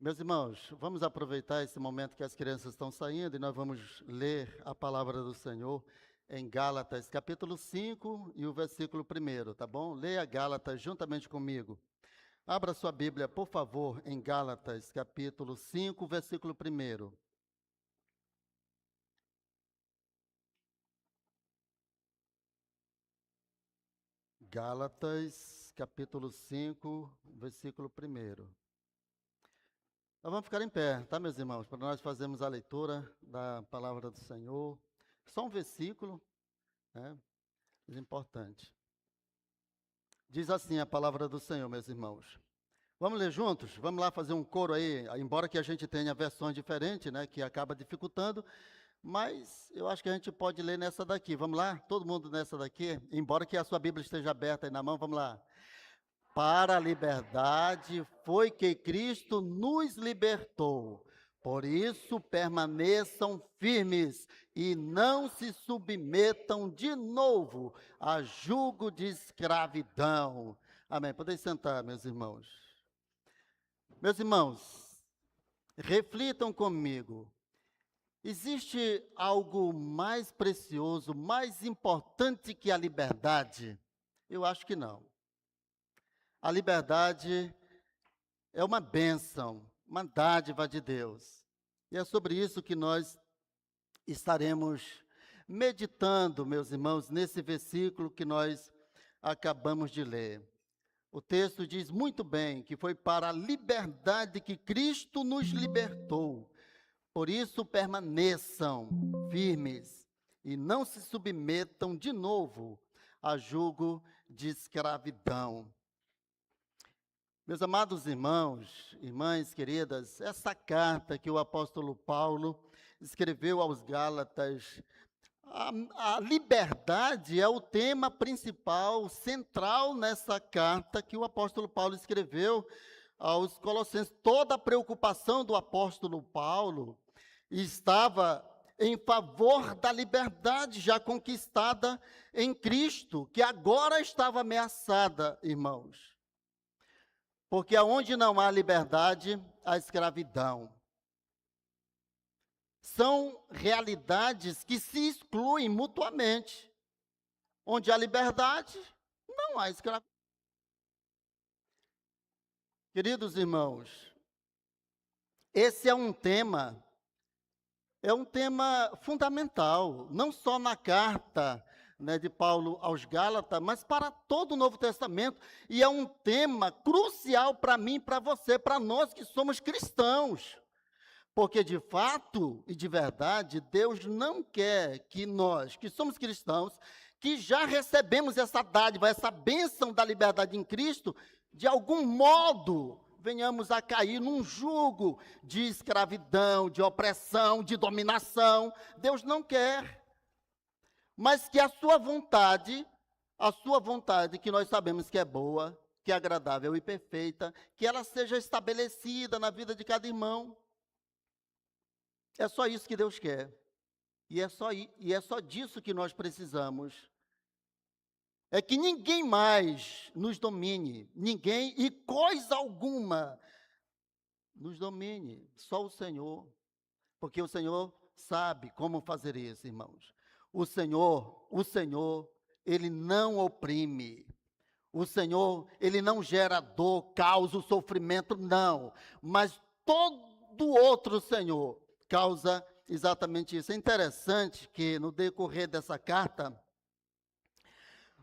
Meus irmãos, vamos aproveitar esse momento que as crianças estão saindo e nós vamos ler a palavra do Senhor em Gálatas, capítulo 5 e o versículo 1, tá bom? Leia Gálatas juntamente comigo. Abra sua Bíblia, por favor, em Gálatas, capítulo 5, versículo 1. Gálatas, capítulo 5, versículo 1. Nós vamos ficar em pé, tá, meus irmãos? Para nós fazermos a leitura da palavra do Senhor. Só um versículo, né? Mas importante. Diz assim a palavra do Senhor, meus irmãos. Vamos ler juntos? Vamos lá fazer um coro aí, embora que a gente tenha versões diferentes, né, que acaba dificultando, mas eu acho que a gente pode ler nessa daqui. Vamos lá? Todo mundo nessa daqui? Embora que a sua Bíblia esteja aberta aí na mão, vamos lá. Para a liberdade foi que Cristo nos libertou. Por isso permaneçam firmes e não se submetam de novo a jugo de escravidão. Amém. Podem sentar, meus irmãos. Meus irmãos, reflitam comigo. Existe algo mais precioso, mais importante que a liberdade? Eu acho que não. A liberdade é uma bênção, uma dádiva de Deus. E é sobre isso que nós estaremos meditando, meus irmãos, nesse versículo que nós acabamos de ler. O texto diz muito bem que foi para a liberdade que Cristo nos libertou. Por isso permaneçam firmes e não se submetam de novo a jugo de escravidão. Meus amados irmãos, irmãs queridas, essa carta que o apóstolo Paulo escreveu aos Gálatas, a liberdade é o tema principal, central nessa carta que o apóstolo Paulo escreveu aos Colossenses. Toda a preocupação do apóstolo Paulo estava em favor da liberdade já conquistada em Cristo, que agora estava ameaçada, irmãos. Porque aonde não há liberdade, há escravidão. São realidades que se excluem mutuamente. Onde há liberdade, não há escravidão. Queridos irmãos, esse é um tema fundamental, não só na carta, né, de Paulo aos Gálatas, mas para todo o Novo Testamento, e é um tema crucial para mim, para você, para nós que somos cristãos, porque de fato e de verdade, Deus não quer que nós, que somos cristãos, que já recebemos essa dádiva, essa bênção da liberdade em Cristo, de algum modo venhamos a cair num jugo de escravidão, de opressão, de dominação. Deus não quer. Mas que a sua vontade, que nós sabemos que é boa, que é agradável e perfeita, que ela seja estabelecida na vida de cada irmão. É só isso que Deus quer. E é só disso que nós precisamos. É que ninguém mais nos domine, ninguém e coisa alguma nos domine, só o Senhor. Porque o Senhor sabe como fazer isso, irmãos. O Senhor, Ele não oprime. O Senhor, Ele não gera dor, causa o sofrimento, não. Mas todo outro Senhor causa exatamente isso. É interessante que no decorrer dessa carta,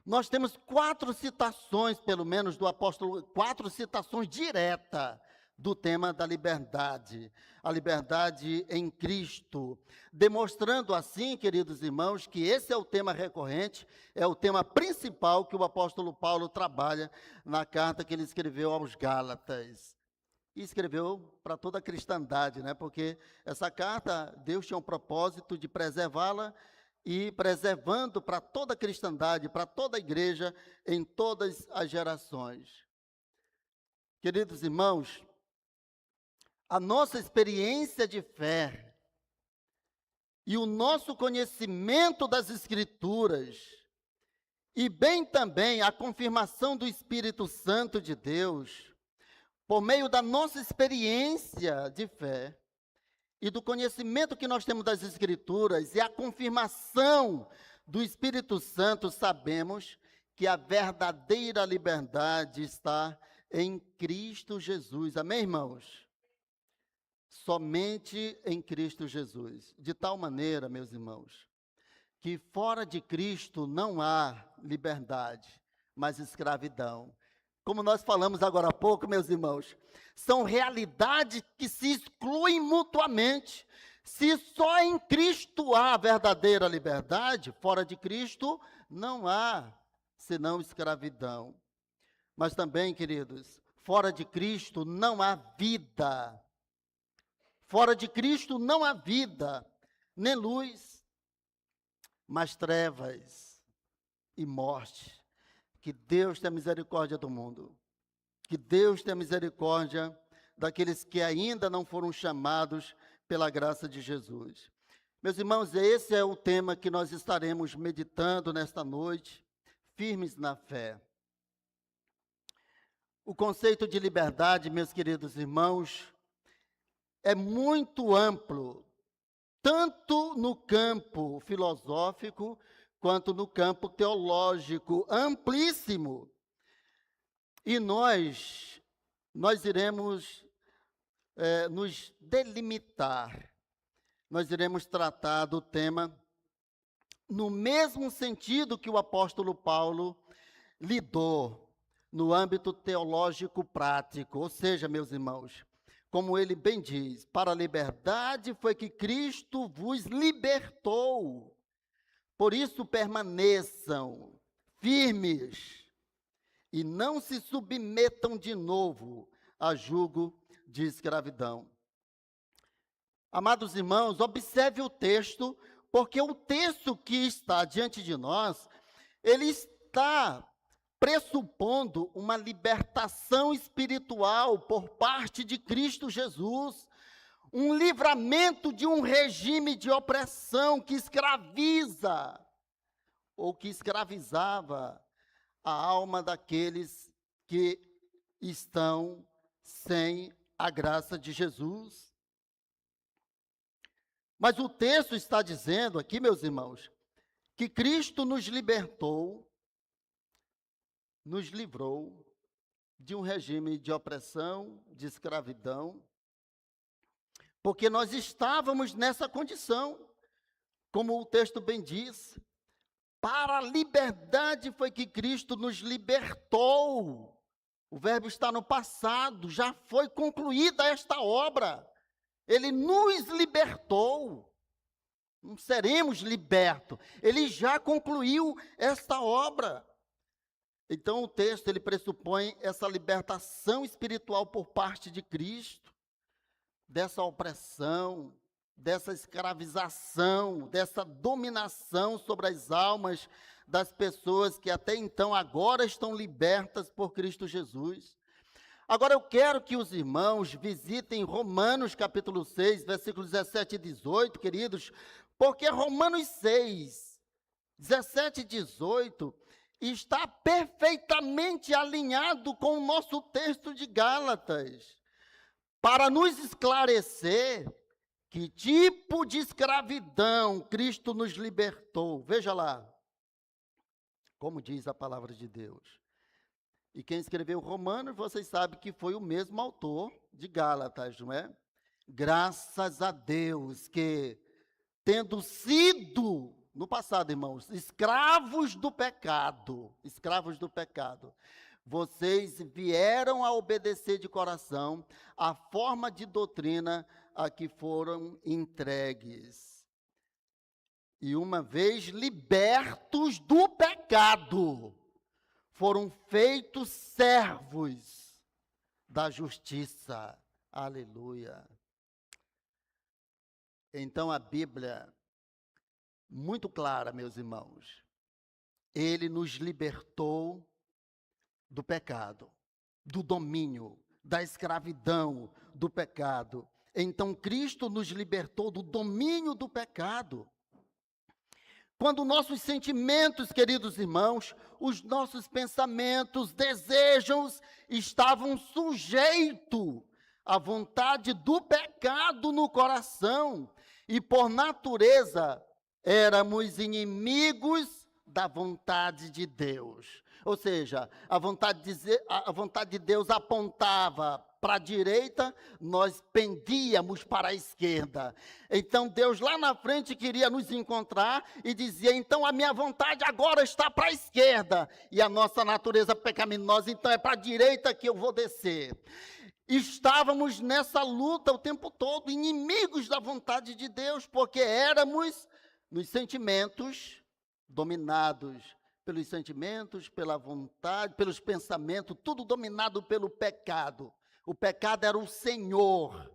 nós temos 4 citações, pelo menos, do apóstolo, 4 citações diretas do tema da liberdade, a liberdade em Cristo, demonstrando assim, queridos irmãos, que esse é o tema recorrente, é o tema principal que o apóstolo Paulo trabalha na carta que ele escreveu aos Gálatas. E escreveu para toda a cristandade, né? Porque essa carta, Deus tinha um propósito de preservá-la e preservando para toda a cristandade, para toda a igreja, em todas as gerações. Queridos irmãos, a nossa experiência de fé e o nosso conhecimento das Escrituras, e bem também a confirmação do Espírito Santo de Deus, por meio da nossa experiência de fé e do conhecimento que nós temos das Escrituras e a confirmação do Espírito Santo, sabemos que a verdadeira liberdade está em Cristo Jesus. Amém, irmãos? Somente em Cristo Jesus. De tal maneira, meus irmãos, que fora de Cristo não há liberdade, mas escravidão. Como nós falamos agora há pouco, meus irmãos, são realidades que se excluem mutuamente. Se só em Cristo há verdadeira liberdade, fora de Cristo não há senão escravidão. Mas também, queridos, fora de Cristo não há vida. Fora de Cristo não há vida, nem luz, mas trevas e morte. Que Deus tenha misericórdia do mundo. Que Deus tenha misericórdia daqueles que ainda não foram chamados pela graça de Jesus. Meus irmãos, esse é o tema que nós estaremos meditando nesta noite, firmes na fé. O conceito de liberdade, meus queridos irmãos, é muito amplo, tanto no campo filosófico, quanto no campo teológico, amplíssimo. E nós iremos nos delimitar, nós iremos tratar do tema no mesmo sentido que o apóstolo Paulo lidou no âmbito teológico prático, ou seja, meus irmãos, como ele bem diz, para a liberdade foi que Cristo vos libertou. Por isso permaneçam firmes e não se submetam de novo a jugo de escravidão. Amados irmãos, observe o texto, porque o texto que está diante de nós, ele está pressupondo uma libertação espiritual por parte de Cristo Jesus, um livramento de um regime de opressão que escraviza, ou que escravizava a alma daqueles que estão sem a graça de Jesus. Mas o texto está dizendo aqui, meus irmãos, que Cristo nos libertou, nos livrou de um regime de opressão, de escravidão, porque nós estávamos nessa condição, como o texto bem diz, para a liberdade foi que Cristo nos libertou. O verbo está no passado, já foi concluída esta obra. Ele nos libertou. Não seremos libertos. Ele já concluiu esta obra. Então o texto ele pressupõe essa libertação espiritual por parte de Cristo, dessa opressão, dessa escravização, dessa dominação sobre as almas das pessoas que até então agora estão libertas por Cristo Jesus. Agora eu quero que os irmãos visitem Romanos capítulo 6, versículos 17 e 18, queridos, porque Romanos 6, 17 e 18 está perfeitamente alinhado com o nosso texto de Gálatas, para nos esclarecer que tipo de escravidão Cristo nos libertou. Veja lá, como diz a palavra de Deus. E quem escreveu Romanos, vocês sabem que foi o mesmo autor de Gálatas, não é? Graças a Deus que, tendo sido, no passado, irmãos, escravos do pecado, vocês vieram a obedecer de coração a forma de doutrina a que foram entregues. E uma vez libertos do pecado, foram feitos servos da justiça. Aleluia. Então a Bíblia, muito clara, meus irmãos, ele nos libertou do pecado, do domínio, da escravidão do pecado. Então Cristo nos libertou do domínio do pecado. Quando nossos sentimentos, queridos irmãos, os nossos pensamentos, desejos estavam sujeitos à vontade do pecado no coração e por natureza éramos inimigos da vontade de Deus. Ou seja, a vontade de Deus apontava para a direita, nós pendíamos para a esquerda. Então Deus lá na frente queria nos encontrar e dizia, então a minha vontade agora está para a esquerda. E a nossa natureza pecaminosa, então é para a direita que eu vou descer. Estávamos nessa luta o tempo todo, inimigos da vontade de Deus, porque éramos nos sentimentos dominados pelos sentimentos, pela vontade, pelos pensamentos, tudo dominado pelo pecado. O pecado era o senhor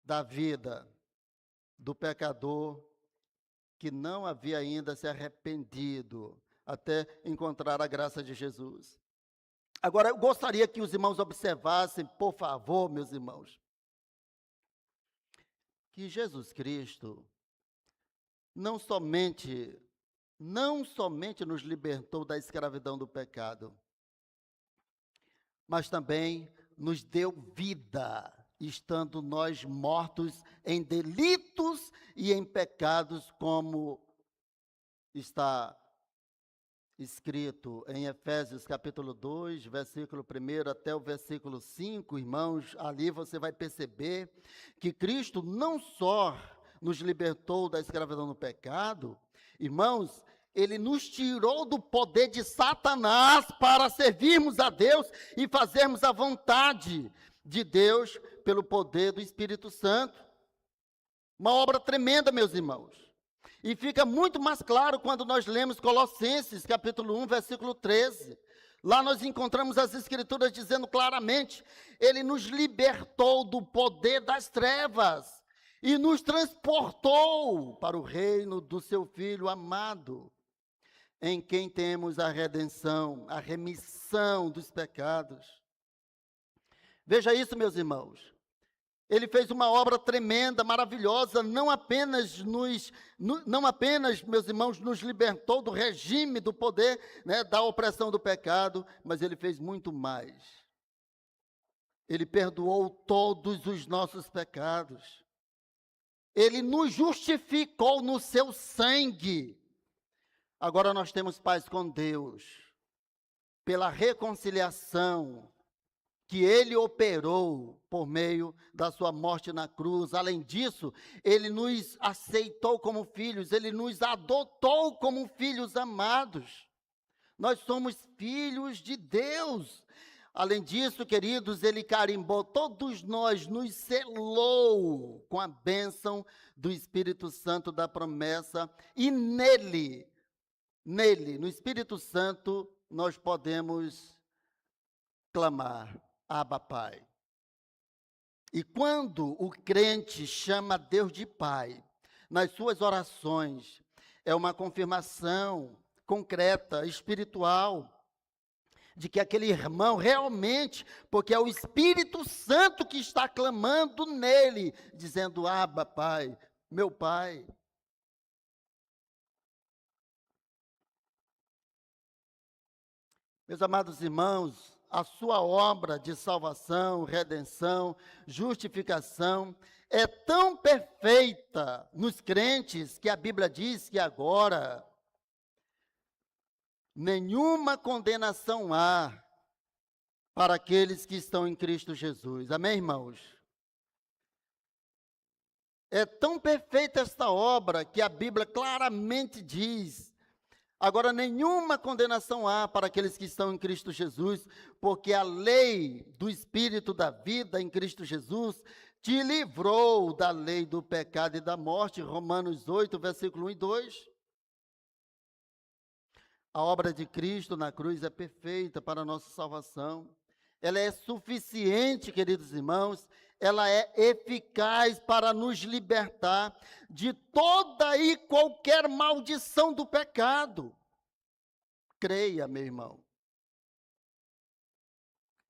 da vida do pecador que não havia ainda se arrependido até encontrar a graça de Jesus. Agora, eu gostaria que os irmãos observassem, por favor, meus irmãos, que Jesus Cristo não somente nos libertou da escravidão do pecado, mas também nos deu vida, estando nós mortos em delitos e em pecados, como está escrito em Efésios capítulo 2, versículo 1 até o versículo 5, irmãos, ali você vai perceber que Cristo não só nos libertou da escravidão do pecado, irmãos, ele nos tirou do poder de Satanás para servirmos a Deus e fazermos a vontade de Deus pelo poder do Espírito Santo. Uma obra tremenda, meus irmãos. E fica muito mais claro quando nós lemos Colossenses, capítulo 1, versículo 13. Lá nós encontramos as Escrituras dizendo claramente, ele nos libertou do poder das trevas e nos transportou para o reino do seu Filho amado, em quem temos a redenção, a remissão dos pecados. Veja isso, meus irmãos. Ele fez uma obra tremenda, maravilhosa, não apenas, meus irmãos, nos libertou do regime, do poder, né, da opressão do pecado, mas ele fez muito mais. Ele perdoou todos os nossos pecados. Ele nos justificou no seu sangue. Agora nós temos paz com Deus, pela reconciliação que ele operou por meio da sua morte na cruz. Além disso, ele nos aceitou como filhos, ele nos adotou como filhos amados. Nós somos filhos de Deus. Além disso, queridos, ele carimbou todos nós, nos selou com a bênção do Espírito Santo da promessa, e nele, no Espírito Santo, nós podemos clamar, Abba, Pai. E quando o crente chama Deus de Pai, nas suas orações, é uma confirmação concreta, espiritual, de que aquele irmão realmente, porque é o Espírito Santo que está clamando nele, dizendo, Abba, Pai, meu Pai. Meus amados irmãos, a sua obra de salvação, redenção, justificação é tão perfeita nos crentes que a Bíblia diz que agora nenhuma condenação há para aqueles que estão em Cristo Jesus. Amém, irmãos? É tão perfeita esta obra que a Bíblia claramente diz, agora nenhuma condenação há para aqueles que estão em Cristo Jesus, porque a lei do Espírito da vida em Cristo Jesus te livrou da lei do pecado e da morte. Romanos 8, versículo 1 e 2. A obra de Cristo na cruz é perfeita para a nossa salvação. Ela é suficiente, queridos irmãos, ela é eficaz para nos libertar de toda e qualquer maldição do pecado. Creia, meu irmão.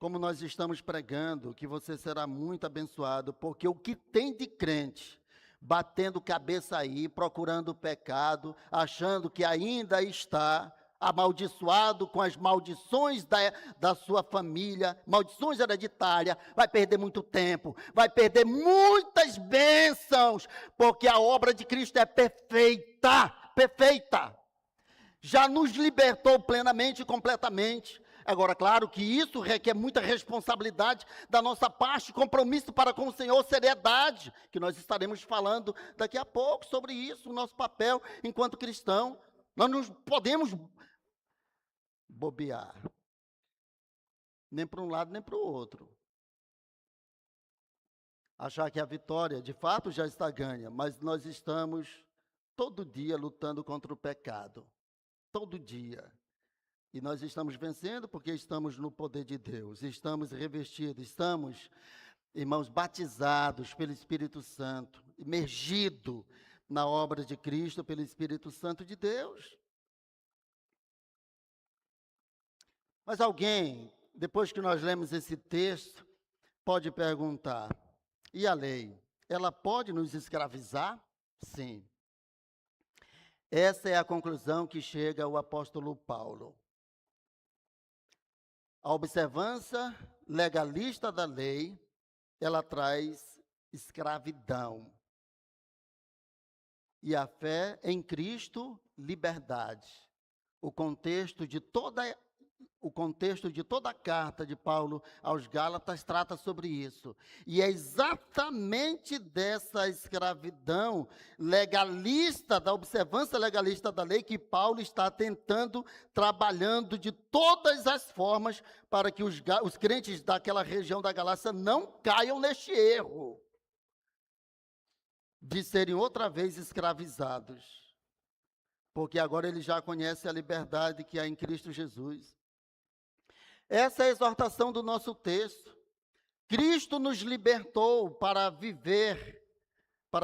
Como nós estamos pregando, que você será muito abençoado, porque o que tem de crente, batendo cabeça aí, procurando o pecado, achando que ainda está amaldiçoado com as maldições da sua família, maldições hereditárias, vai perder muito tempo, vai perder muitas bênçãos, porque a obra de Cristo é perfeita, perfeita. Já nos libertou plenamente e completamente. Agora, claro que isso requer muita responsabilidade da nossa parte, compromisso para com o Senhor, seriedade, que nós estaremos falando daqui a pouco sobre isso, o nosso papel enquanto cristão. Nós não podemos bobear, nem para um lado nem para o outro. Achar que a vitória, de fato, já está ganha, mas nós estamos todo dia lutando contra o pecado. Todo dia. E nós estamos vencendo porque estamos no poder de Deus, estamos revestidos, estamos, irmãos, batizados pelo Espírito Santo, imergido na obra de Cristo pelo Espírito Santo de Deus. Mas alguém, depois que nós lemos esse texto, pode perguntar: e a lei? Ela pode nos escravizar? Sim. Essa é a conclusão que chega o apóstolo Paulo. A observância legalista da lei, ela traz escravidão. E a fé em Cristo, liberdade. O contexto de toda a carta de Paulo aos Gálatas trata sobre isso. E é exatamente dessa escravidão legalista, da observância legalista da lei, que Paulo está tentando, trabalhando de todas as formas para que os crentes daquela região da Galácia não caiam neste erro de serem outra vez escravizados. Porque agora ele já conhece a liberdade que há em Cristo Jesus. Essa é a exortação do nosso texto. Cristo nos libertou para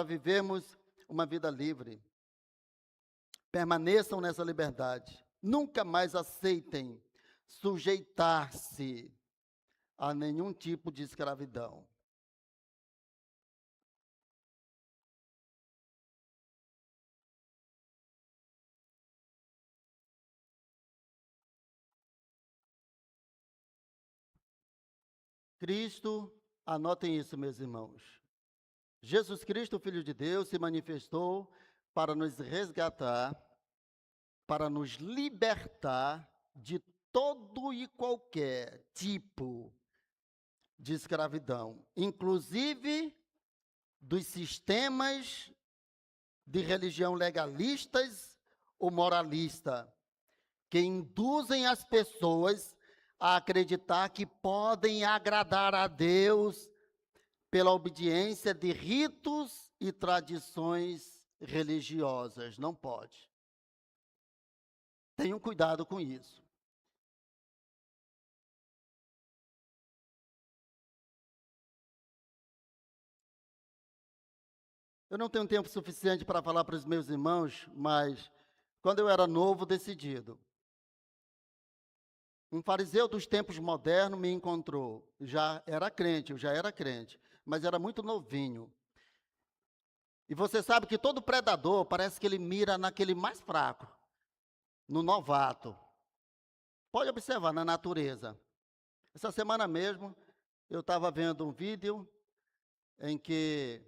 vivermos uma vida livre. Permaneçam nessa liberdade. Nunca mais aceitem sujeitar-se a nenhum tipo de escravidão. Cristo, anotem isso, meus irmãos. Jesus Cristo, Filho de Deus, se manifestou para nos resgatar, para nos libertar de todo e qualquer tipo de escravidão, inclusive dos sistemas de religião legalistas ou moralista, que induzem as pessoas a acreditar que podem agradar a Deus pela obediência de ritos e tradições religiosas. Não pode. Tenham cuidado com isso. Eu não tenho tempo suficiente para falar para os meus irmãos, mas quando eu era novo, decidido, um fariseu dos tempos modernos me encontrou. Eu já era crente, mas era muito novinho. E você sabe que todo predador parece que ele mira naquele mais fraco, no novato. Pode observar na natureza. Essa semana mesmo, eu estava vendo um vídeo em que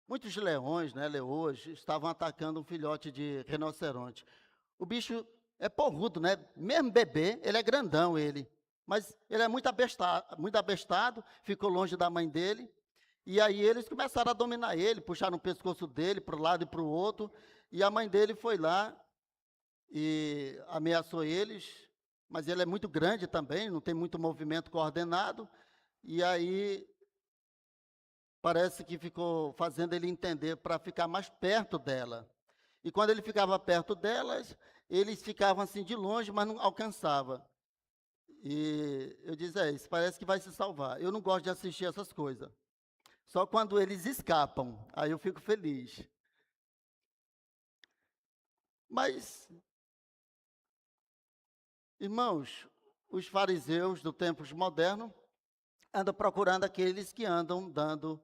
muitos leões, leões, estavam atacando um filhote de rinoceronte. O bicho é porrudo, Mesmo bebê, ele é grandão, ele. Mas ele é muito abestado, ficou longe da mãe dele. E aí eles começaram a dominar ele, puxaram o pescoço dele para um lado e para o outro. E a mãe dele foi lá e ameaçou eles. Mas ele é muito grande também, não tem muito movimento coordenado. E aí parece que ficou fazendo ele entender para ficar mais perto dela. E quando ele ficava perto delas, eles ficavam assim de longe, mas não alcançava. E eu disse, isso parece que vai se salvar. Eu não gosto de assistir essas coisas. Só quando eles escapam, aí eu fico feliz. Mas, irmãos, os fariseus do tempo moderno anda procurando aqueles que andam dando,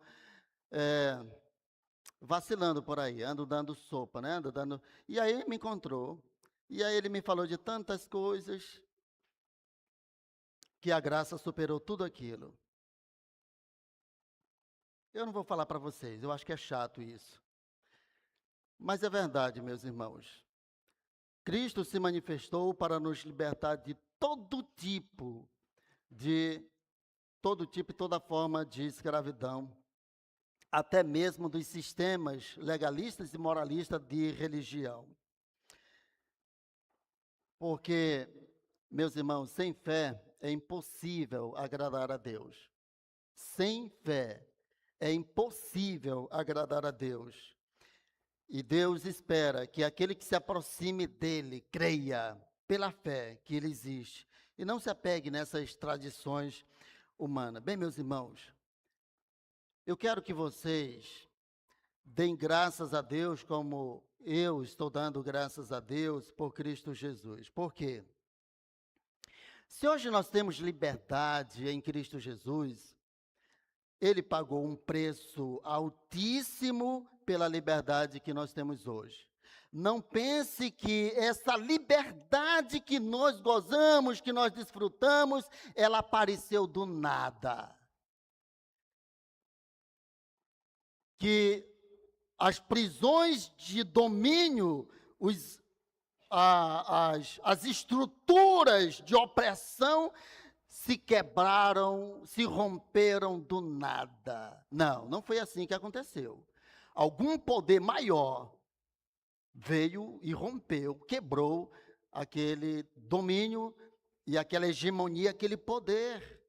vacilando por aí, andam dando sopa, né? Andam dando... E aí ele me encontrou, e aí ele me falou de tantas coisas, que a graça superou tudo aquilo. Eu não vou falar para vocês, eu acho que é chato isso. Mas é verdade, meus irmãos. Cristo se manifestou para nos libertar de todo tipo e toda forma de escravidão, até mesmo dos sistemas legalistas e moralistas de religião. Porque, meus irmãos, sem fé é impossível agradar a Deus. Sem fé é impossível agradar a Deus. E Deus espera que aquele que se aproxime dele creia pela fé que ele existe e não se apegue nessas tradições humanas. Bem, meus irmãos, eu quero que vocês deem graças a Deus como eu estou dando graças a Deus por Cristo Jesus. Por quê? Se hoje nós temos liberdade em Cristo Jesus, ele pagou um preço altíssimo pela liberdade que nós temos hoje. Não pense que essa liberdade que nós gozamos, que nós desfrutamos, ela apareceu do nada. Que as prisões de domínio, as estruturas de opressão se quebraram, se romperam do nada. Não, não foi assim que aconteceu. Algum poder maior veio e rompeu, quebrou aquele domínio e aquela hegemonia, aquele poder.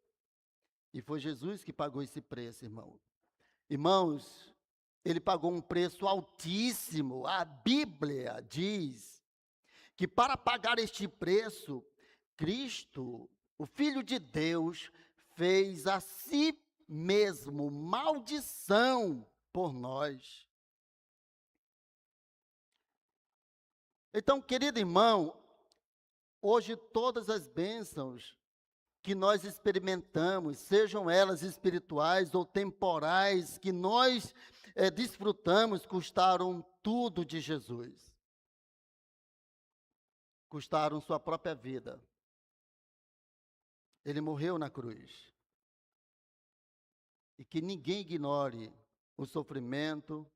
E foi Jesus que pagou esse preço, irmão. Irmãos, ele pagou um preço altíssimo. A Bíblia diz que para pagar este preço, Cristo, o Filho de Deus, fez a si mesmo maldição por nós. Então, querido irmão, hoje todas as bênçãos que nós experimentamos, sejam elas espirituais ou temporais, que nós desfrutamos, custaram tudo de Jesus. Custaram sua própria vida. Ele morreu na cruz. E que ninguém ignore o sofrimento,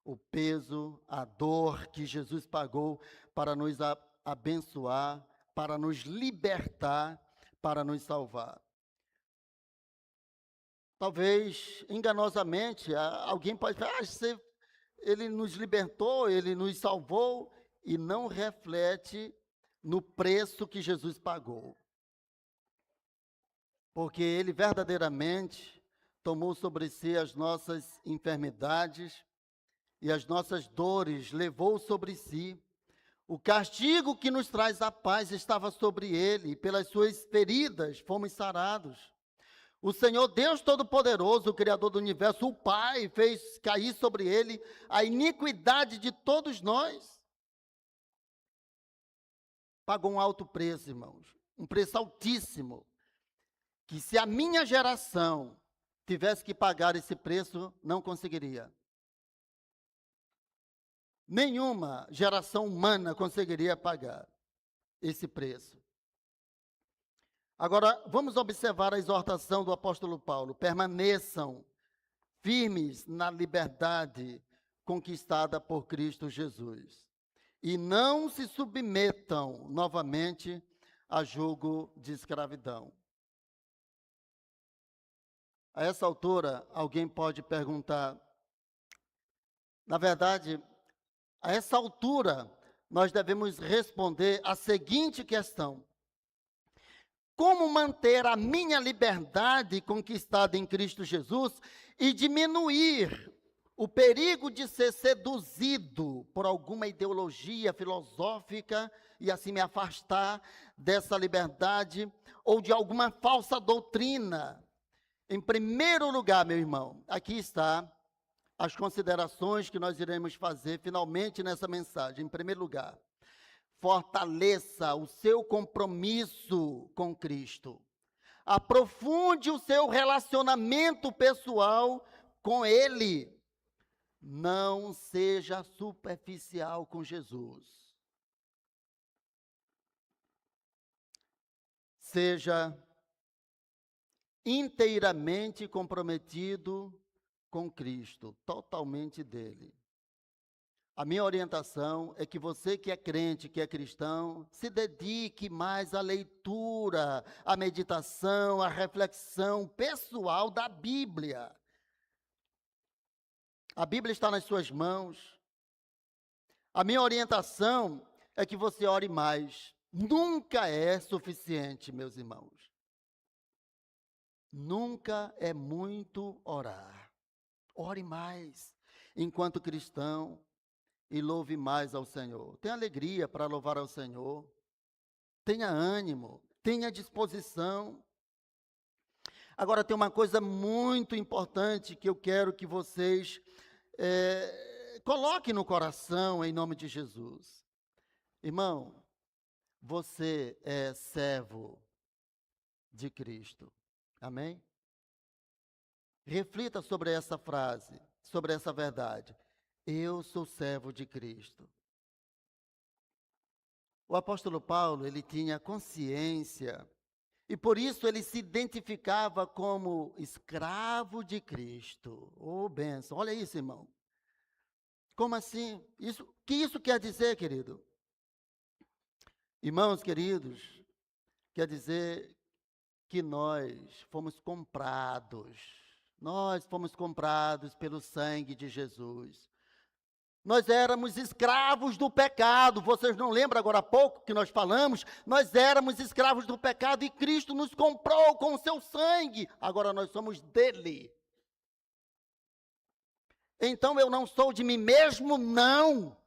o peso, a dor que Jesus pagou para nos abençoar, para nos libertar, para nos salvar. Talvez, enganosamente, alguém pode falar, ele nos libertou, ele nos salvou, e não reflete no preço que Jesus pagou. Porque ele verdadeiramente tomou sobre si as nossas enfermidades e as nossas dores, levou sobre si. O castigo que nos traz a paz estava sobre ele, e pelas suas feridas fomos sarados. O Senhor Deus Todo-Poderoso, o Criador do Universo, o Pai, fez cair sobre ele a iniquidade de todos nós. Pagou um alto preço, irmãos, um preço altíssimo, que se a minha geração tivesse que pagar esse preço, não conseguiria. Nenhuma geração humana conseguiria pagar esse preço. Agora, vamos observar a exortação do apóstolo Paulo. Permaneçam firmes na liberdade conquistada por Cristo Jesus. E não se submetam novamente a jugo de escravidão. A essa altura, alguém pode perguntar, na verdade, a essa altura, nós devemos responder a seguinte questão: como manter a minha liberdade conquistada em Cristo Jesus e diminuir o perigo de ser seduzido por alguma ideologia filosófica e assim me afastar dessa liberdade ou de alguma falsa doutrina? Em primeiro lugar, meu irmão, aqui está as considerações que nós iremos fazer finalmente nessa mensagem. Em primeiro lugar, fortaleça o seu compromisso com Cristo. Aprofunde o seu relacionamento pessoal com Ele. Não seja superficial com Jesus. Seja inteiramente comprometido com Cristo, totalmente dele. A minha orientação é que você que é crente, que é cristão, se dedique mais à leitura, à meditação, à reflexão pessoal da Bíblia. A Bíblia está nas suas mãos. A minha orientação é que você ore mais. Nunca é suficiente, meus irmãos. Nunca é muito orar. Ore mais enquanto cristão e louve mais ao Senhor. Tenha alegria para louvar ao Senhor. Tenha ânimo, tenha disposição. Agora tem uma coisa muito importante que eu quero que vocês coloquem no coração em nome de Jesus. Irmão, você é servo de Cristo. Amém? Reflita sobre essa frase, sobre essa verdade. Eu sou servo de Cristo. O apóstolo Paulo, ele tinha consciência e por isso ele se identificava como escravo de Cristo. Oh, bênção. Olha isso, irmão. Como assim? O que isso quer dizer, querido? Irmãos queridos, quer dizer que nós fomos comprados. Nós fomos comprados pelo sangue de Jesus. Nós éramos escravos do pecado. Vocês não lembram agora há pouco que nós falamos? Nós éramos escravos do pecado e Cristo nos comprou com o seu sangue. Agora nós somos dele. Então eu não sou de mim mesmo, não.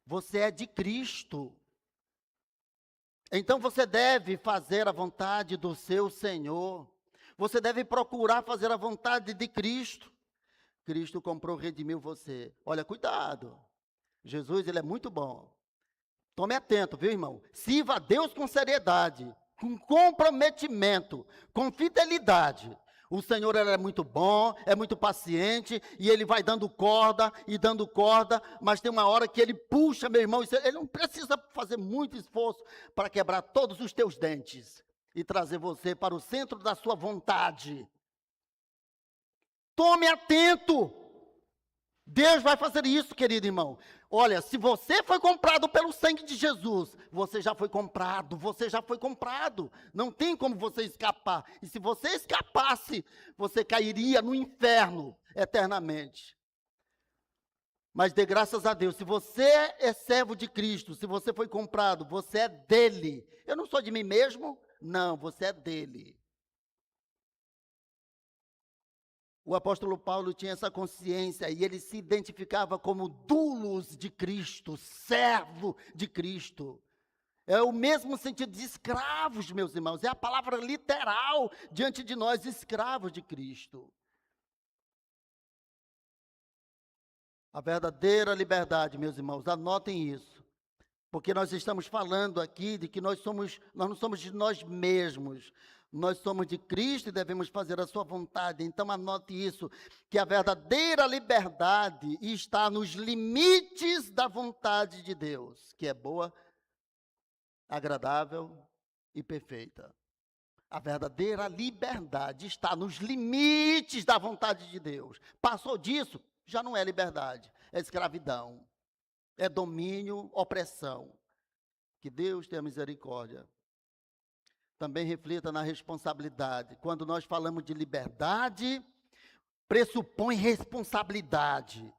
Você é de Cristo. Então você deve fazer a vontade do seu Senhor. Você deve procurar fazer a vontade de Cristo. Cristo comprou, redimiu você. Olha, cuidado. Jesus, ele é muito bom. Tome atento, viu, irmão? Sirva a Deus com seriedade, com comprometimento, com fidelidade. O Senhor, ele é muito bom, é muito paciente, e ele vai dando corda, mas tem uma hora que ele puxa, meu irmão, ele não precisa fazer muito esforço para quebrar todos os teus dentes e trazer você para o centro da sua vontade. Tome atento. Deus vai fazer isso, querido irmão. Olha, se você foi comprado pelo sangue de Jesus, você já foi comprado. Não tem como você escapar. E se você escapasse, você cairia no inferno eternamente. Mas dê graças a Deus, se você é servo de Cristo, se você foi comprado, você é dele. Eu não sou de mim mesmo? Não, você é dele. O apóstolo Paulo tinha essa consciência e ele se identificava como doulos de Cristo, servo de Cristo. É o mesmo sentido de escravos, meus irmãos. É a palavra literal diante de nós, escravos de Cristo. A verdadeira liberdade, meus irmãos, anotem isso. Porque nós estamos falando aqui de que nós não somos de nós mesmos. Nós somos de Cristo e devemos fazer a sua vontade. Então anote isso, que a verdadeira liberdade está nos limites da vontade de Deus, que é boa, agradável e perfeita. A verdadeira liberdade está nos limites da vontade de Deus. Passou disso, já não é liberdade, é escravidão, é domínio, opressão. Que Deus tenha misericórdia. Também reflita na responsabilidade. Quando nós falamos de liberdade, pressupõe responsabilidade.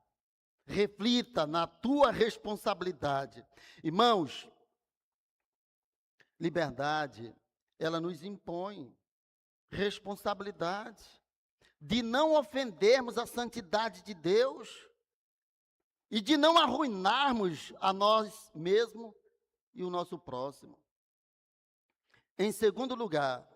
Reflita na tua responsabilidade. Irmãos, liberdade, ela nos impõe responsabilidade de não ofendermos a santidade de Deus e de não arruinarmos a nós mesmos e o nosso próximo. Em segundo lugar,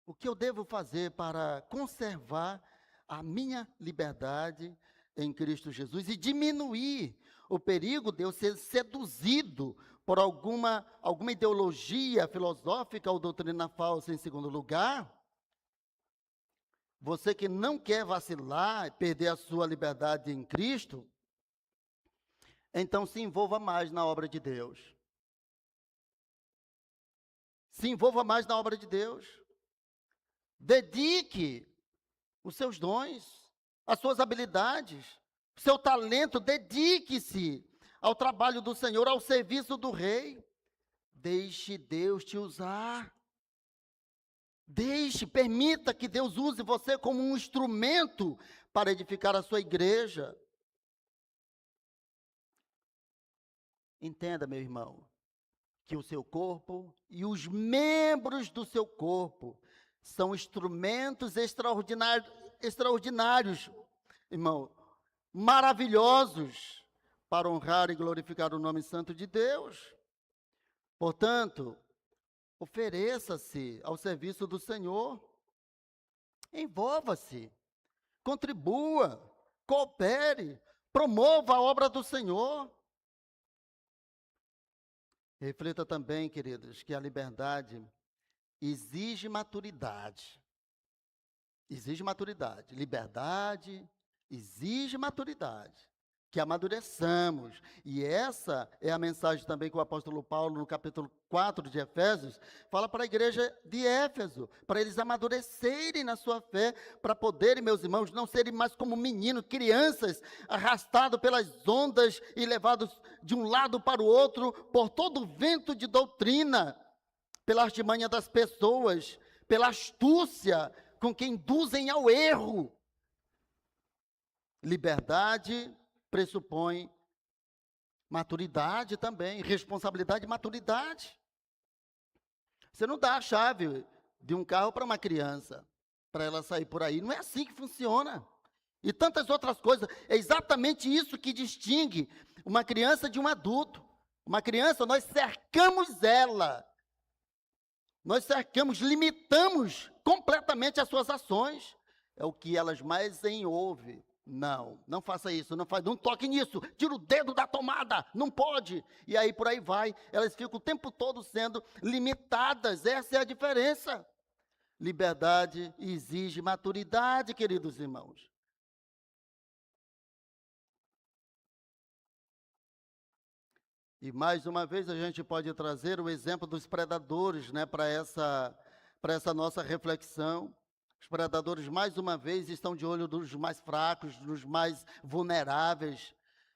o que eu devo fazer para conservar a minha liberdade em Cristo Jesus e diminuir o perigo de eu ser seduzido por alguma ideologia filosófica ou doutrina falsa, em segundo lugar. Você que não quer vacilar, perder a sua liberdade em Cristo, então se envolva mais na obra de Deus. Se envolva mais na obra de Deus. Dedique os seus dons, as suas habilidades, o seu talento, dedique-se ao trabalho do Senhor, ao serviço do Rei. Deixe Deus te usar. Permita que Deus use você como um instrumento para edificar a sua igreja. Entenda, meu irmão, que o seu corpo e os membros do seu corpo são instrumentos extraordinários, irmão, maravilhosos, para honrar e glorificar o nome santo de Deus. Portanto, ofereça-se ao serviço do Senhor, envolva-se, contribua, coopere, promova a obra do Senhor. Reflita também, queridos, que a liberdade exige maturidade. Exige maturidade. Liberdade exige maturidade. Que amadureçamos. E essa é a mensagem também que o apóstolo Paulo, no capítulo 4 de Efésios, fala para a igreja de Éfeso, para eles amadurecerem na sua fé, para poderem, meus irmãos, não serem mais como meninos, crianças, arrastados pelas ondas e levados de um lado para o outro, por todo o vento de doutrina, pela artimanha das pessoas, pela astúcia com que induzem ao erro. Liberdade pressupõe maturidade também, responsabilidade e maturidade. Você não dá a chave de um carro para uma criança, para ela sair por aí. Não é assim que funciona. E tantas outras coisas. É exatamente isso que distingue uma criança de um adulto. Uma criança, nós cercamos ela. Nós cercamos, limitamos completamente as suas ações. É o que elas mais ouvem. Não faça isso, não toque nisso, tira o dedo da tomada, não pode. E aí por aí vai, elas ficam o tempo todo sendo limitadas, essa é a diferença. Liberdade exige maturidade, queridos irmãos. E mais uma vez a gente pode trazer o exemplo dos predadores, né, para essa nossa reflexão. Os predadores, mais uma vez, estão de olho nos mais fracos, nos mais vulneráveis.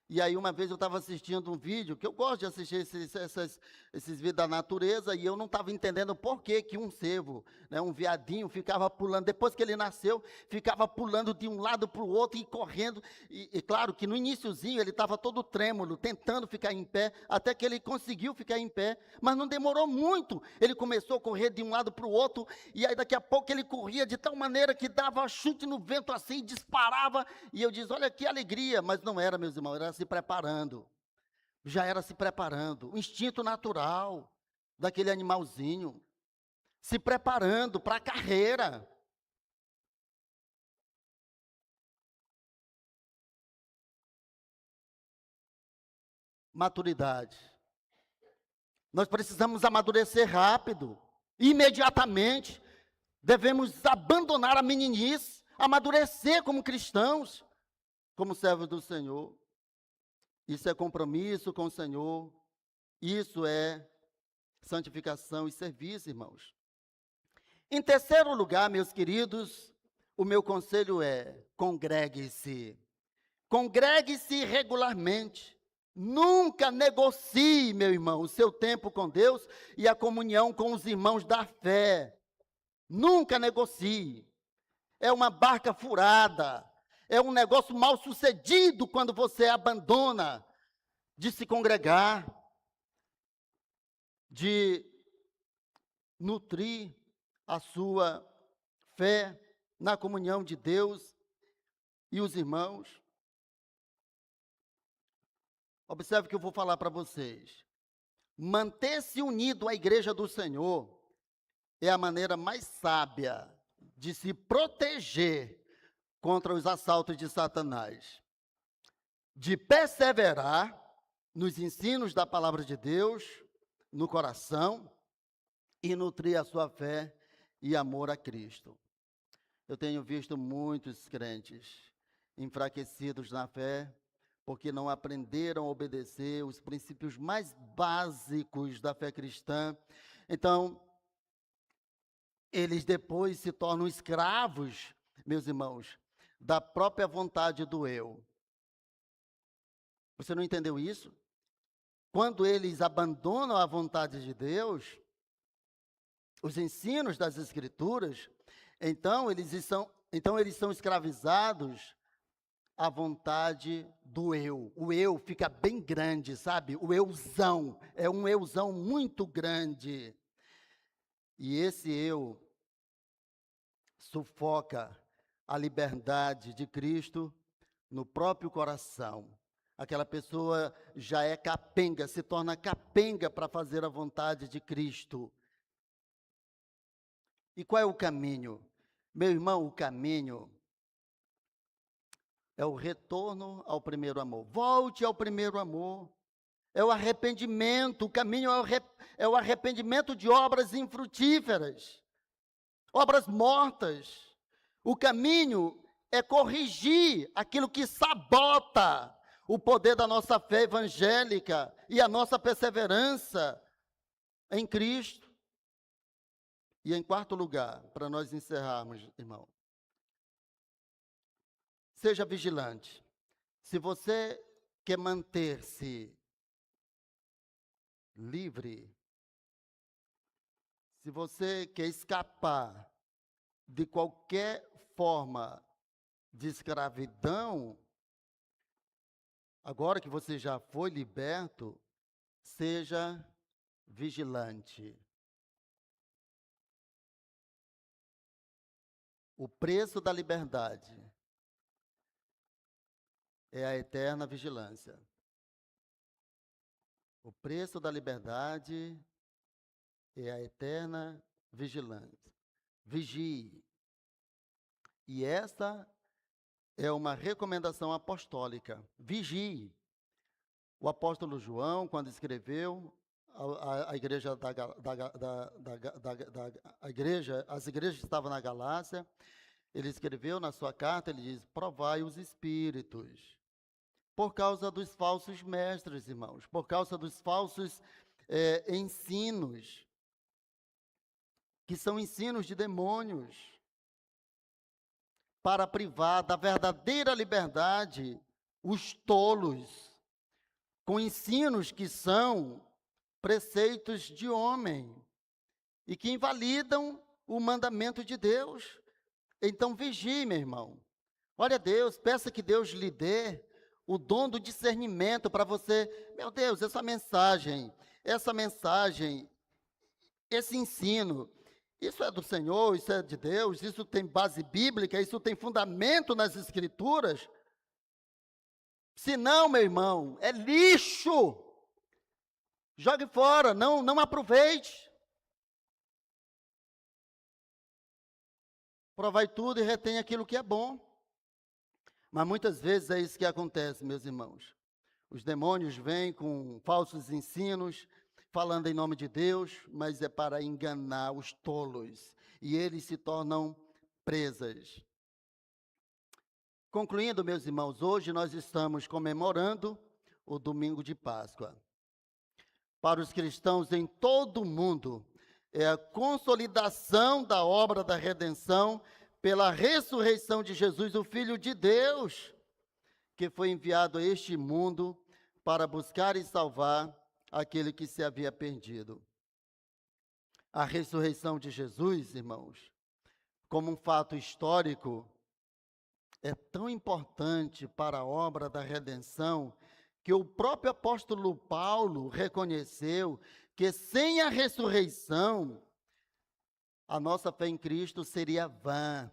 E aí, uma vez eu estava assistindo um vídeo, que eu gosto de assistir esses vídeos da natureza, e eu não estava entendendo por que um cervo, né, um veadinho, ficava pulando, depois que ele nasceu, ficava pulando de um lado para o outro e correndo. E claro que no iniciozinho ele estava todo trêmulo, tentando ficar em pé, até que ele conseguiu ficar em pé, mas não demorou muito. Ele começou a correr de um lado para o outro, e aí daqui a pouco ele corria de tal maneira que dava chute no vento assim, disparava, e eu disse, olha que alegria, mas não era, meus irmãos, era se preparando, já era se preparando, o instinto natural daquele animalzinho, se preparando para a carreira. Maturidade. Nós precisamos amadurecer rápido, imediatamente, devemos abandonar a meninice, amadurecer como cristãos, como servos do Senhor. Isso é compromisso com o Senhor, isso é santificação e serviço, irmãos. Em terceiro lugar, meus queridos, o meu conselho é: congregue-se. Congregue-se regularmente. Nunca negocie, meu irmão, o seu tempo com Deus e a comunhão com os irmãos da fé. Nunca negocie. É uma barca furada. É um negócio mal sucedido quando você abandona de se congregar, de nutrir a sua fé na comunhão de Deus e os irmãos. Observe o que eu vou falar para vocês. Manter-se unido à igreja do Senhor é a maneira mais sábia de se proteger contra os assaltos de Satanás, de perseverar nos ensinos da palavra de Deus, no coração, e nutrir a sua fé e amor a Cristo. Eu tenho visto muitos crentes enfraquecidos na fé, porque não aprenderam a obedecer os princípios mais básicos da fé cristã. Então, eles depois se tornam escravos, meus irmãos, da própria vontade do eu. Você não entendeu isso? Quando eles abandonam a vontade de Deus, os ensinos das Escrituras, então eles são escravizados à vontade do eu. O eu fica bem grande, sabe? O euzão, é um euzão muito grande. E esse eu sufoca a liberdade de Cristo no próprio coração. Aquela pessoa já é capenga, se torna capenga para fazer a vontade de Cristo. E qual é o caminho? Meu irmão, o caminho é o retorno ao primeiro amor. Volte ao primeiro amor. É o arrependimento. O caminho é o arrependimento de obras infrutíferas, obras mortas. O caminho é corrigir aquilo que sabota o poder da nossa fé evangélica e a nossa perseverança em Cristo. E em quarto lugar, para nós encerrarmos, irmão, seja vigilante. Se você quer manter-se livre, se você quer escapar de qualquer forma de escravidão, agora que você já foi liberto, seja vigilante. O preço da liberdade é a eterna vigilância. O preço da liberdade é a eterna vigilância. Vigie. E esta é uma recomendação apostólica. Vigie. O apóstolo João, quando escreveu a igreja as igrejas que estavam na Galácia, ele escreveu na sua carta, ele diz: provai os espíritos. Por causa dos falsos mestres, irmãos, por causa dos falsos ensinos, que são ensinos de demônios, para privar da verdadeira liberdade os tolos, com ensinos que são preceitos de homem e que invalidam o mandamento de Deus. Então vigie, meu irmão. Olha a Deus, peça que Deus lhe dê o dom do discernimento para você. Meu Deus, essa mensagem, esse ensino, isso é do Senhor, isso é de Deus, isso tem base bíblica, isso tem fundamento nas Escrituras. Se não, meu irmão, é lixo. Jogue fora, não aproveite. Provai tudo e retém aquilo que é bom. Mas muitas vezes é isso que acontece, meus irmãos. Os demônios vêm com falsos ensinos, falando em nome de Deus, mas é para enganar os tolos. E eles se tornam presas. Concluindo, meus irmãos, hoje nós estamos comemorando o domingo de Páscoa. Para os cristãos em todo o mundo, é a consolidação da obra da redenção pela ressurreição de Jesus, o Filho de Deus, que foi enviado a este mundo para buscar e salvar aquele que se havia perdido. A ressurreição de Jesus, irmãos, como um fato histórico, é tão importante para a obra da redenção que o próprio apóstolo Paulo reconheceu que sem a ressurreição, a nossa fé em Cristo seria vã.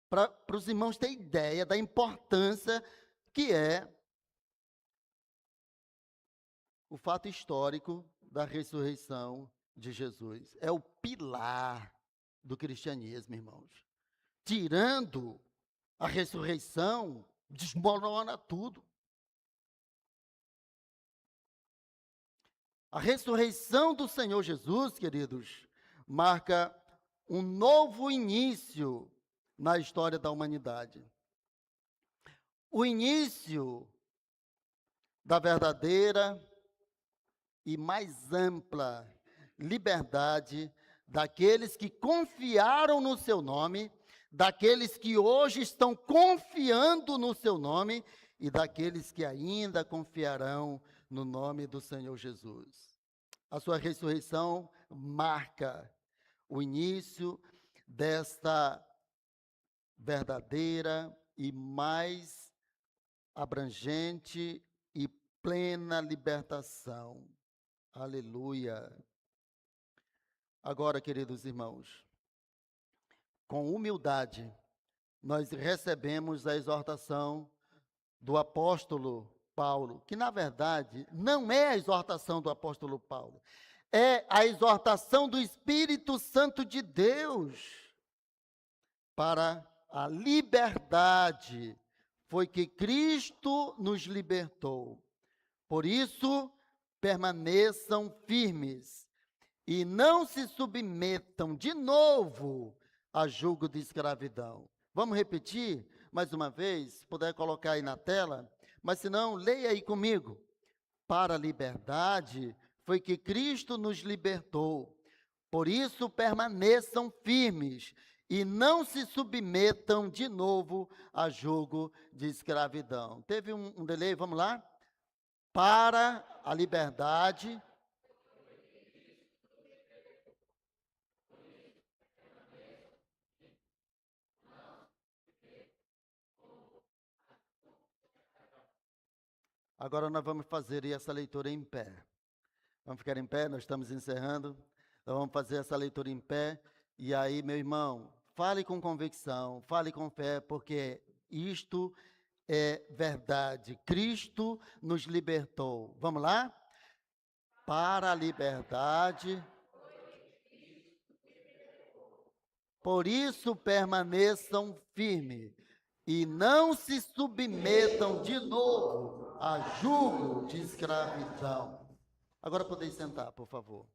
Para os irmãos terem ideia da importância que é o fato histórico da ressurreição de Jesus. É o pilar do cristianismo, irmãos. Tirando a ressurreição, desmorona tudo. A ressurreição do Senhor Jesus, queridos, marca um novo início na história da humanidade. O início da verdadeira e mais ampla liberdade daqueles que confiaram no seu nome, daqueles que hoje estão confiando no seu nome e daqueles que ainda confiarão no nome do Senhor Jesus. A sua ressurreição marca o início desta verdadeira e mais abrangente e plena libertação. Aleluia. Agora, queridos irmãos, com humildade, nós recebemos a exortação do apóstolo Paulo, que na verdade não é a exortação do apóstolo Paulo, é a exortação do Espírito Santo de Deus para a liberdade. Foi que Cristo nos libertou. Por isso, permaneçam firmes e não se submetam de novo a julgo de escravidão. Vamos repetir mais uma vez, se puder colocar aí na tela, mas se não, leia aí comigo. Para a liberdade foi que Cristo nos libertou. Por isso, permaneçam firmes e não se submetam de novo a julgo de escravidão. Teve um delay, vamos lá? Para a liberdade. Agora nós vamos fazer essa leitura em pé. Vamos ficar em pé, nós estamos encerrando. Nós vamos fazer essa leitura em pé. E aí, meu irmão, fale com convicção, fale com fé, porque isto é verdade. Cristo nos libertou. Vamos lá? Para a liberdade. Por isso permaneçam firmes e não se submetam de novo a julgo de escravidão. Agora podem sentar, por favor.